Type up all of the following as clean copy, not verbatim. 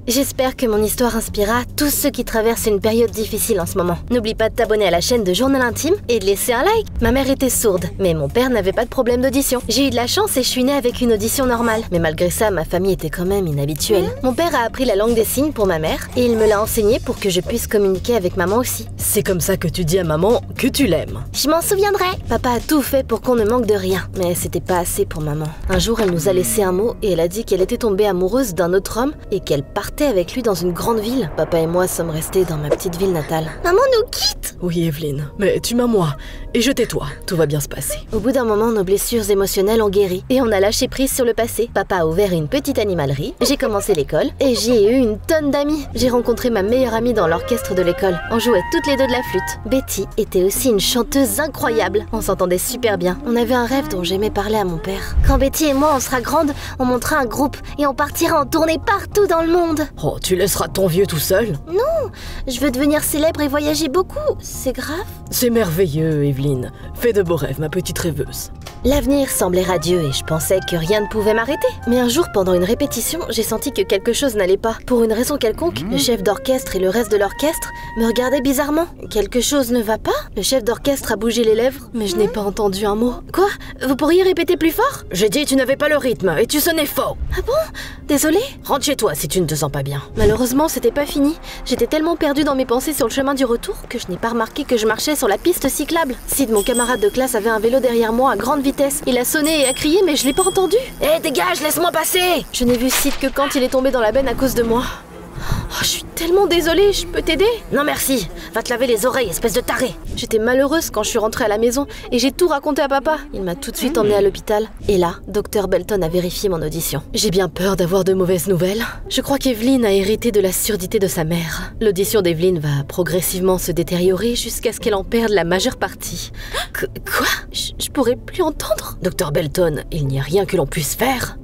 J'espère que mon histoire inspirera tous ceux qui traversent une période difficile en ce moment. N'oublie pas de t'abonner à la chaîne de Journal Intime et de laisser un like. Ma mère était sourde, mais mon père n'avait pas de problème d'audition. J'ai eu de la chance et je suis née avec une audition normale. Mais malgré ça, ma famille était quand même inhabituelle. Mon père a appris la langue des signes pour ma mère et il me l'a enseignée pour que je puisse communiquer avec maman aussi. C'est comme ça que tu dis à maman que tu l'aimes. Je m'en souviendrai. Papa a tout fait pour qu'on ne manque de rien, mais c'était pas assez pour maman. Un jour, elle nous a laissé un mot et elle a dit qu'elle était tombée amoureuse d'un autre homme et qu'elle partait avec lui dans une grande ville. Papa et moi sommes restés dans ma petite ville natale. Maman nous quitte! Oui, Evelyne, mais tu m'as moi et je tais-toi. Tout va bien se passer. Au bout d'un moment, nos blessures émotionnelles ont guéri et on a lâché prise sur le passé. Papa a ouvert une petite animalerie, j'ai commencé l'école et j'ai eu une tonne d'amis. J'ai rencontré ma meilleure amie dans l'orchestre de l'école. On jouait toutes les deux de la flûte. Betty était aussi une chanteuse incroyable. On s'entendait super bien. On avait un rêve dont j'aimais parler à mon père. Quand Betty et moi on sera grandes, on montera un groupe et on partira en tournée partout dans le monde. Oh, tu laisseras ton vieux tout seul? Non, je veux devenir célèbre et voyager beaucoup. C'est grave? C'est merveilleux, Evelyne. Fais de beaux rêves, ma petite rêveuse. L'avenir semblait radieux et je pensais que rien ne pouvait m'arrêter. Mais un jour, pendant une répétition, j'ai senti que quelque chose n'allait pas. Pour une raison quelconque, le chef d'orchestre et le reste de l'orchestre me regardaient bizarrement. Quelque chose ne va pas? Le chef d'orchestre a bougé les lèvres, mais je n'ai pas entendu un mot. Quoi? Vous pourriez répéter plus fort? J'ai dit tu n'avais pas le rythme et tu sonnais faux. Ah bon? Désolée? Rentre chez toi si tu ne te sens pas bien. Malheureusement, c'était pas fini. J'étais tellement perdue dans mes pensées sur le chemin du retour que je n'ai pas remarqué que je marchais sur la piste cyclable. Sid, mon camarade de classe, avait un vélo derrière moi à grande vitesse. Il a sonné et a crié, mais je l'ai pas entendu. Hé, dégage, laisse-moi passer! Je n'ai vu Sid que quand il est tombé dans la benne à cause de moi. Oh, je suis tellement désolée, je peux t'aider? Non merci, va te laver les oreilles, espèce de taré. J'étais malheureuse quand je suis rentrée à la maison et j'ai tout raconté à papa. Il m'a tout de suite emmenée à l'hôpital. Et là, Dr Belton a vérifié mon audition. J'ai bien peur d'avoir de mauvaises nouvelles. Je crois qu'Evelyne a hérité de la surdité de sa mère. L'audition d'Evelyne va progressivement se détériorer jusqu'à ce qu'elle en perde la majeure partie. Quoi? Je pourrais plus entendre? Dr Belton, il n'y a rien que l'on puisse faire.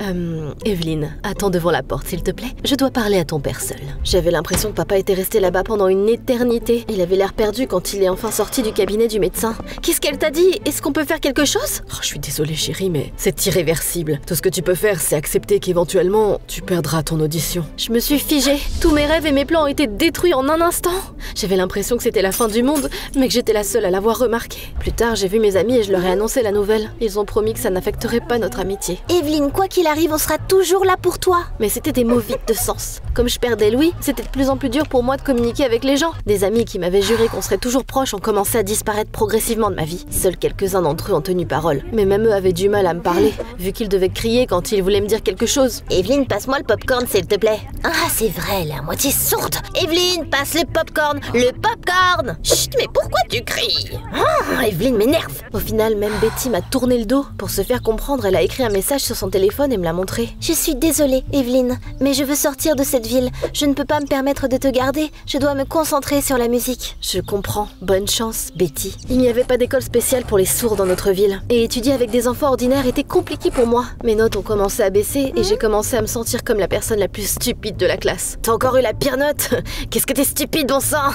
Evelyne, attends devant la porte s'il te plaît. Je dois parler à ton père seul. J'avais l'impression que papa était resté là-bas pendant une éternité. Il avait l'air perdu quand il est enfin sorti du cabinet du médecin. Qu'est-ce qu'elle t'a dit? Est-ce qu'on peut faire quelque chose? Oh, je suis désolée chérie, mais c'est irréversible. Tout ce que tu peux faire, c'est accepter qu'éventuellement, tu perdras ton audition. Je me suis figée. Tous mes rêves et mes plans ont été détruits en un instant. J'avais l'impression que c'était la fin du monde, mais que j'étais la seule à l'avoir remarqué. Plus tard, j'ai vu mes amis et je leur ai annoncé la nouvelle. Ils ont promis que ça n'affecterait pas notre amitié. Evelyne, quoi qu'il arrive, on sera toujours là pour toi. Mais c'était des mots vides de sens. Comme je perdais Louis, c'était de plus en plus dur pour moi de communiquer avec les gens. Des amis qui m'avaient juré qu'on serait toujours proches ont commencé à disparaître progressivement de ma vie. Seuls quelques-uns d'entre eux ont tenu parole. Mais même eux avaient du mal à me parler, vu qu'ils devaient crier quand ils voulaient me dire quelque chose. Evelyne, passe-moi le popcorn s'il te plaît. Ah, c'est vrai, elle est à moitié sourde. Evelyne, passe le popcorn. Le popcorn! Chut, mais pourquoi tu cries? Ah, Evelyne m'énerve. Au final, même Betty m'a tourné le dos. Pour se faire comprendre, elle a écrit un message sur son téléphone et me l'a montré. Je suis désolée, Evelyne, mais je veux sortir de cette ville. Je ne peux pas me permettre de te garder. Je dois me concentrer sur la musique. Je comprends. Bonne chance, Betty. Il n'y avait pas d'école spéciale pour les sourds dans notre ville. Et étudier avec des enfants ordinaires était compliqué pour moi. Mes notes ont commencé à baisser et j'ai commencé à me sentir comme la personne la plus stupide de la classe. T'as encore eu la pire note? Qu'est-ce que t'es stupide, bon sang!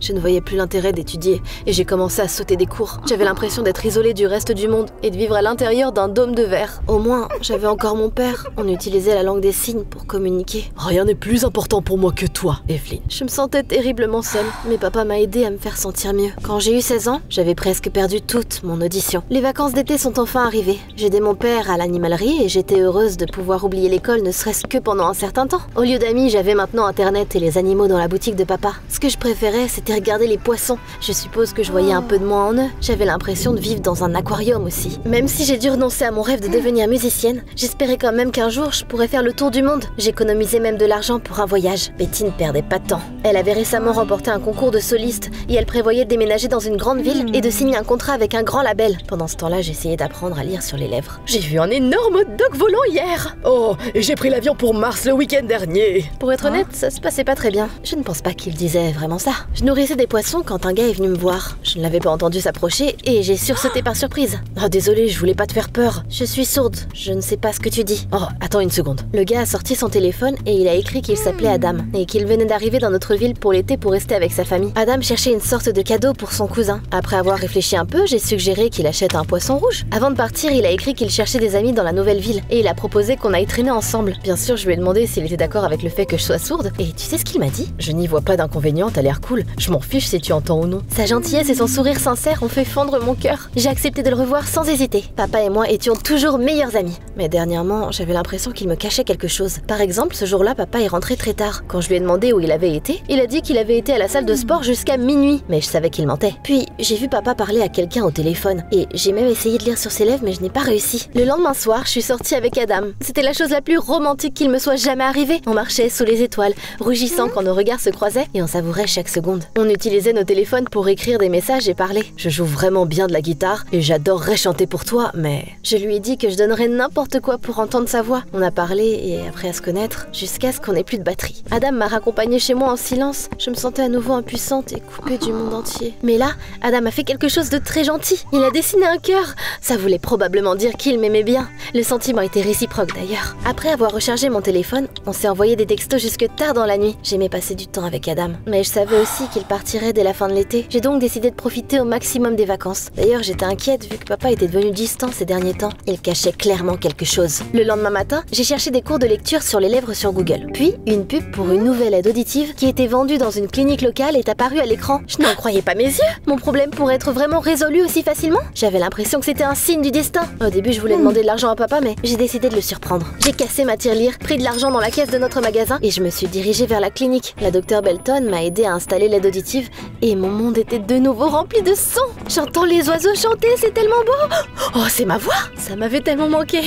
Je ne voyais plus l'intérêt d'étudier et j'ai commencé à sauter des cours. J'avais l'impression d'être isolée du reste du monde et de vivre à l'intérieur d'un dôme de verre. Au moins, j'avais encore mon père. On utilisait la langue des signes pour communiquer. Rien n'est plus important pour moi que toi, Evelyne. Je me sentais terriblement seule, mais papa m'a aidée à me faire sentir mieux. Quand j'ai eu 16 ans, j'avais presque perdu toute mon audition. Les vacances d'été sont enfin arrivées. J'ai aidé mon père à l'animalerie et j'étais heureuse de pouvoir oublier l'école ne serait-ce que pendant un certain temps. Au lieu d'amis, j'avais maintenant internet et les animaux dans la boutique de papa. Ce que je préférais, c'était regarder les poissons. Je suppose que je voyais un peu de moi en eux. J'avais l'impression de vivre dans un aquarium aussi. Même si j'ai dû renoncer à mon rêve de devenir musicienne, j'espérais quand même qu'un jour je pourrais faire le tour du monde. J'économisais même de l'argent pour un voyage. Betty ne perdait pas de temps. Elle avait récemment remporté un concours de soliste et elle prévoyait de déménager dans une grande ville et de signer un contrat avec un grand label. Pendant ce temps-là, j'essayais d'apprendre à lire sur les lèvres. J'ai vu un énorme hot dog volant hier. Oh, et j'ai pris l'avion pour Mars le week-end dernier. Pour être honnête, ça se passait pas très bien. Je ne pense pas qu'il disait vraiment ça. Je nourrissais des poissons quand un gars est venu me voir. Je ne l'avais pas entendu s'approcher et j'ai sursauté par surprise. Oh désolé, je voulais pas te faire peur. Je suis sourde, je ne sais pas ce que tu dis. Oh, attends une seconde. Le gars a sorti son téléphone et il a écrit qu'il s'appelait Adam et qu'il venait d'arriver dans notre ville pour l'été pour rester avec sa sa famille. Adam cherchait une sorte de cadeau pour son cousin. Après avoir réfléchi un peu, j'ai suggéré qu'il achète un poisson rouge. Avant de partir, il a écrit qu'il cherchait des amis dans la nouvelle ville et il a proposé qu'on aille traîner ensemble. Bien sûr, je lui ai demandé s'il était d'accord avec le fait que je sois sourde et tu sais ce qu'il m'a dit? Je n'y vois pas d'inconvénient, t'as l'air cool. Je m'en fiche si tu entends ou non. Sa gentillesse et son sourire sincère ont fait fondre mon cœur. J'ai accepté de le revoir sans hésiter. Papa et moi étions toujours meilleurs amis. Mais dernièrement, j'avais l'impression qu'il me cachait quelque chose. Par exemple, ce jour-là, papa est rentré très tard. Quand je lui ai demandé où il avait été, il a dit qu'il avait été à la salle de sport jusqu'à minuit. Mais je savais qu'il mentait. Puis, j'ai vu papa parler à quelqu'un au téléphone. Et j'ai même essayé de lire sur ses lèvres, mais je n'ai pas réussi. Le lendemain soir, je suis sortie avec Adam. C'était la chose la plus romantique qu'il me soit jamais arrivée. On marchait sous les étoiles, rougissant quand nos regards se croisaient et on savourait chaque seconde. On utilisait nos téléphones pour écrire des messages et parler. Je joue vraiment bien de la guitare et j'adorerais chanter pour toi, mais... Je lui ai dit que je donnerais n'importe quoi pour entendre sa voix. On a parlé et après à se connaître, jusqu'à ce qu'on n'ait plus de batterie. Adam m'a raccompagnée chez moi en silence. Je me sentais à nouveau impuissante et coupée du monde entier. Mais là, Adam a fait quelque chose de très gentil. Il a dessiné un cœur. Ça voulait probablement dire qu'il m'aimait bien. Le sentiment était réciproque d'ailleurs. Après avoir rechargé mon téléphone, on s'est envoyé des textos jusque tard dans la nuit. J'aimais passer du temps avec Adam. Mais je savais aussi qu'il partirait dès la fin de l'été. J'ai donc décidé de profiter au maximum des vacances. D'ailleurs, j'étais inquiète vu que papa était devenu distant ces derniers temps. Il cachait clairement quelque chose. Le lendemain matin, j'ai cherché des cours de lecture sur les lèvres sur Google. Puis, une pub pour une nouvelle aide auditive qui était vendue dans une clinique locale est apparue à l'écran. Je n'en croyais pas mes yeux. Mon problème pourrait être vraiment résolu aussi facilement. J'avais l'impression que c'était un signe du destin. Au début, je voulais demander de l'argent à papa, mais j'ai décidé de le surprendre. J'ai cassé ma tirelire, pris de l'argent dans la caisse de notre magasin et je me suis dirigée vers la clinique. La docteure Belton m'a aidé à installer l'aide auditive et mon monde était de nouveau rempli de son. J'entends les oiseaux chanter, c'est tellement beau. Oh, c'est ma voix. Ça m'avait tellement manqué.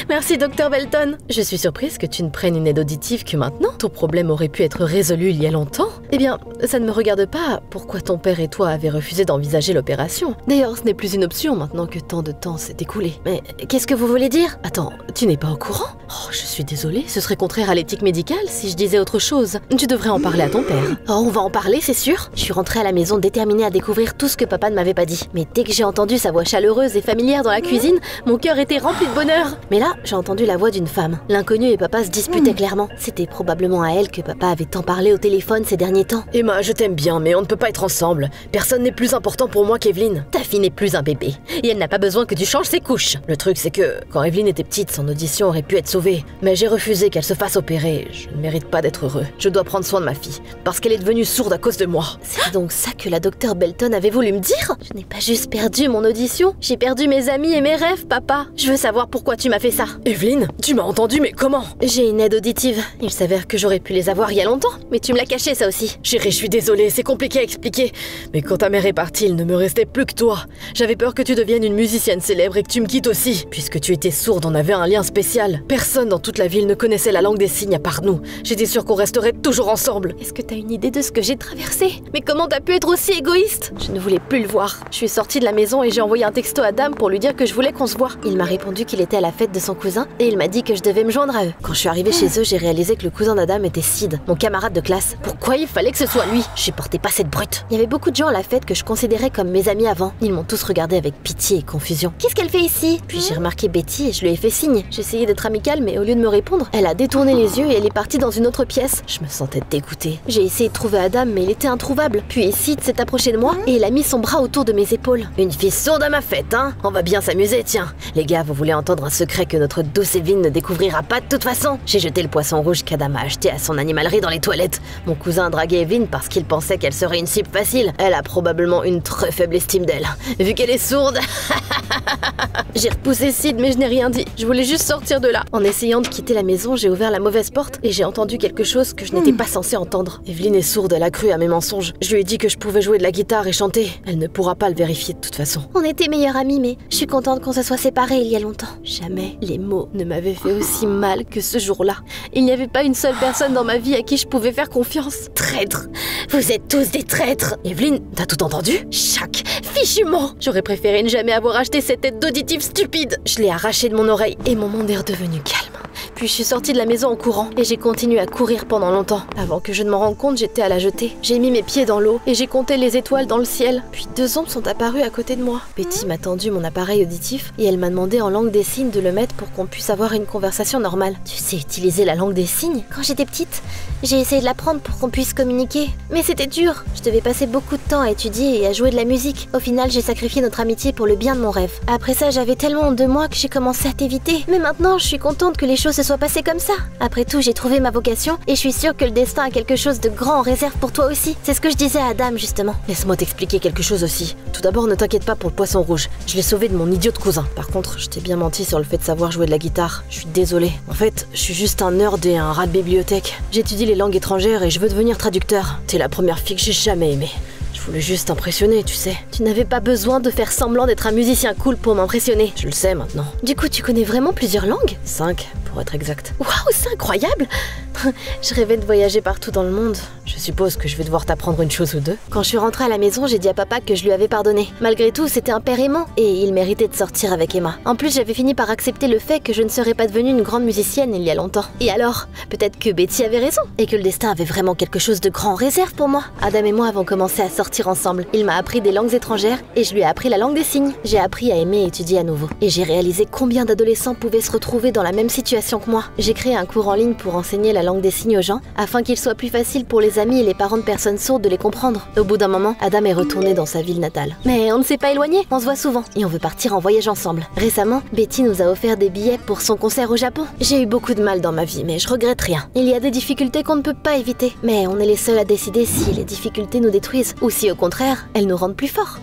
Merci, docteur Belton. Je suis surprise que tu ne prennes une aide auditive que maintenant. Ton problème aurait pu être résolu il y a longtemps. Eh bien, ça ne me regarde pas pourquoi ton père et toi avez refusé d'envisager l'opération. D'ailleurs, ce n'est plus une option maintenant que tant de temps s'est écoulé. Mais qu'est-ce que vous voulez dire? Attends, tu n'es pas au courant? Oh, je suis désolée, ce serait contraire à l'éthique médicale si je disais autre chose. Tu devrais en parler à ton père. Oh, on va en parler, c'est sûr. Je suis rentrée à la maison déterminée à découvrir tout ce que papa ne m'avait pas dit. Mais dès que j'ai entendu sa voix chaleureuse et familière dans la cuisine, mon cœur était rempli de bonheur. Mais là, j'ai entendu la voix d'une femme. L'inconnu et papa se disputaient clairement. C'était probablement à elle que papa avait tant parlé au téléphone ces derniers temps. Emma, je t'aime bien, mais on ne peut pas être ensemble. Personne n'est plus important pour moi qu'Evelyn. Ta fille n'est plus un bébé, et elle n'a pas besoin que tu changes ses couches. Le truc, c'est que, quand Evelyn était petite, son audition aurait pu être sauvée. Mais j'ai refusé qu'elle se fasse opérer. Je ne mérite pas d'être heureux. Je dois prendre soin de ma fille, parce qu'elle est devenue sourde à cause de moi. C'est donc ça que la docteure Belton avait voulu me dire? Je n'ai pas juste perdu mon audition, j'ai perdu mes amis et mes rêves, papa. Je veux savoir pourquoi tu m'as fait ça. Evelyn, tu m'as entendu, mais comment? J'ai une aide auditive. Il s'avère que j'aurais pu les avoir il y a longtemps, mais tu me l'as caché ça aussi. Chérie, je suis désolée, c'est compliqué à expliquer. Mais quand ta mère est partie, il ne me restait plus que toi. J'avais peur que tu deviennes une musicienne célèbre et que tu me quittes aussi. Puisque tu étais sourde, on avait un lien spécial. Personne dans toute la ville ne connaissait la langue des signes à part nous. J'étais sûre qu'on resterait toujours ensemble. Est-ce que t'as une idée de ce que j'ai traversé? Mais comment t'as pu être aussi égoïste? Je ne voulais plus le voir. Je suis sortie de la maison et j'ai envoyé un texto à Adam pour lui dire que je voulais qu'on se voie. Il m'a répondu qu'il était à la fête de son cousin et il m'a dit que je devais me joindre à eux. Quand je suis arrivée chez eux, j'ai réalisé que le cousin d'Adam était Sid, mon camarade de classe. Pourquoi il fallait que ce soit lui? Je supportais pas cette brute. Il y avait beaucoup de gens à la fête que je considérais comme mes amis avant. Ils m'ont tous regardé avec pitié et confusion. Qu'est-ce qu'elle fait ici? Puis j'ai remarqué Betty et je lui ai fait signe. J'essayais d'être amicale, mais au lieu de me répondre, elle a détourné les yeux et elle est partie dans une autre pièce. Je me sentais dégoûtée. J'ai essayé de trouver Adam, mais il était introuvable. Puis Sid s'est approché de moi et il a mis son bras autour de mes épaules. Une fille sourde à ma fête, hein? On va bien s'amuser, tiens. Les gars, vous voulez entendre un secret que notre douce Evelyn ne découvrira pas de toute façon? J'ai jeté le poisson rouge qu'Adam a acheté à son animalerie dans les toilettes. Mon cousin a dragué Evelyn parce qu'il pensait qu'elle serait une cible facile. Elle a probablement une très faible estime d'elle, vu qu'elle est sourde. J'ai repoussé Sid, mais je n'ai rien dit. Je voulais juste sortir de là. En essayant de quitter la maison, j'ai ouvert la mauvaise porte et j'ai entendu quelque chose que je n'étais pas censée entendre. Evelyn est sourde, elle a cru à mes mensonges. Je lui ai dit que je pouvais jouer de la guitare et chanter. Elle ne pourra pas le vérifier de toute façon. On était meilleurs amis, mais je suis contente qu'on se soit séparés il y a longtemps. Jamais les mots ne m'avaient fait aussi mal que ce jour-là. Il n'y avait pas une seule personne dans ma vie à qui je pouvais faire confiance. Traîtres! Vous êtes tous des traîtres! Evelyn, t'as tout entendu? Chaque fichu mot! J'aurais préféré ne jamais avoir acheté cette aide auditive stupide. Je l'ai arrachée de mon oreille et mon monde est redevenu calme. puis je suis sortie de la maison en courant et j'ai continué à courir pendant longtemps. Avant que je ne m'en rende compte, j'étais à la jetée. J'ai mis mes pieds dans l'eau et j'ai compté les étoiles dans le ciel. Puis 2 ombres sont apparues à côté de moi. Betty m'a tendu mon appareil auditif et elle m'a demandé en langue des signes de le mettre pour qu'on puisse avoir une conversation normale. Tu sais utiliser la langue des signes? Quand j'étais petite, j'ai essayé de l'apprendre pour qu'on puisse communiquer. Mais c'était dur. Je devais passer beaucoup de temps à étudier et à jouer de la musique. Au final, j'ai sacrifié notre amitié pour le bien de mon rêve. Après ça, j'avais tellement honte de moi que j'ai commencé à t'éviter. Mais maintenant, je suis contente que les choses se soient passées comme ça. Après tout, j'ai trouvé ma vocation et je suis sûre que le destin a quelque chose de grand en réserve pour toi aussi. C'est ce que je disais à Adam, justement. Laisse-moi t'expliquer quelque chose aussi. Tout d'abord, ne t'inquiète pas pour le poisson rouge. Je l'ai sauvé de mon idiot de cousin. Par contre, je t'ai bien menti sur le fait de savoir jouer de la guitare. Je suis désolée. En fait, je suis juste un nerd et un rat de bibliothèque. J'étudie les langues étrangères et je veux devenir traducteur. T'es la première fille que j'ai jamais aimée. Je voulais juste t'impressionner, tu sais. Tu n'avais pas besoin de faire semblant d'être un musicien cool pour m'impressionner. Je le sais maintenant. Du coup, tu connais vraiment plusieurs langues? 5, pour être exact. Waouh, c'est incroyable! Je rêvais de voyager partout dans le monde. Je suppose que je vais devoir t'apprendre une chose ou deux. Quand je suis rentrée à la maison, j'ai dit à papa que je lui avais pardonné. Malgré tout, c'était un père aimant et il méritait de sortir avec Emma. En plus, j'avais fini par accepter le fait que je ne serais pas devenue une grande musicienne il y a longtemps. Et alors, peut-être que Betty avait raison et que le destin avait vraiment quelque chose de grand en réserve pour moi. Adam et moi avons commencé à sortir ensemble. Il m'a appris des langues étrangères et je lui ai appris la langue des signes. J'ai appris à aimer et étudier à nouveau. Et j'ai réalisé combien d'adolescents pouvaient se retrouver dans la même situation que moi. J'ai créé un cours en ligne pour enseigner la langue des signes aux gens, afin qu'il soit plus facile pour les amis et les parents de personnes sourdes de les comprendre. Au bout d'un moment, Adam est retourné dans sa ville natale. Mais on ne s'est pas éloigné, on se voit souvent, et on veut partir en voyage ensemble. Récemment, Betty nous a offert des billets pour son concert au Japon. J'ai eu beaucoup de mal dans ma vie, mais je regrette rien. Il y a des difficultés qu'on ne peut pas éviter, mais on est les seuls à décider si les difficultés nous détruisent, ou si au contraire, elles nous rendent plus forts.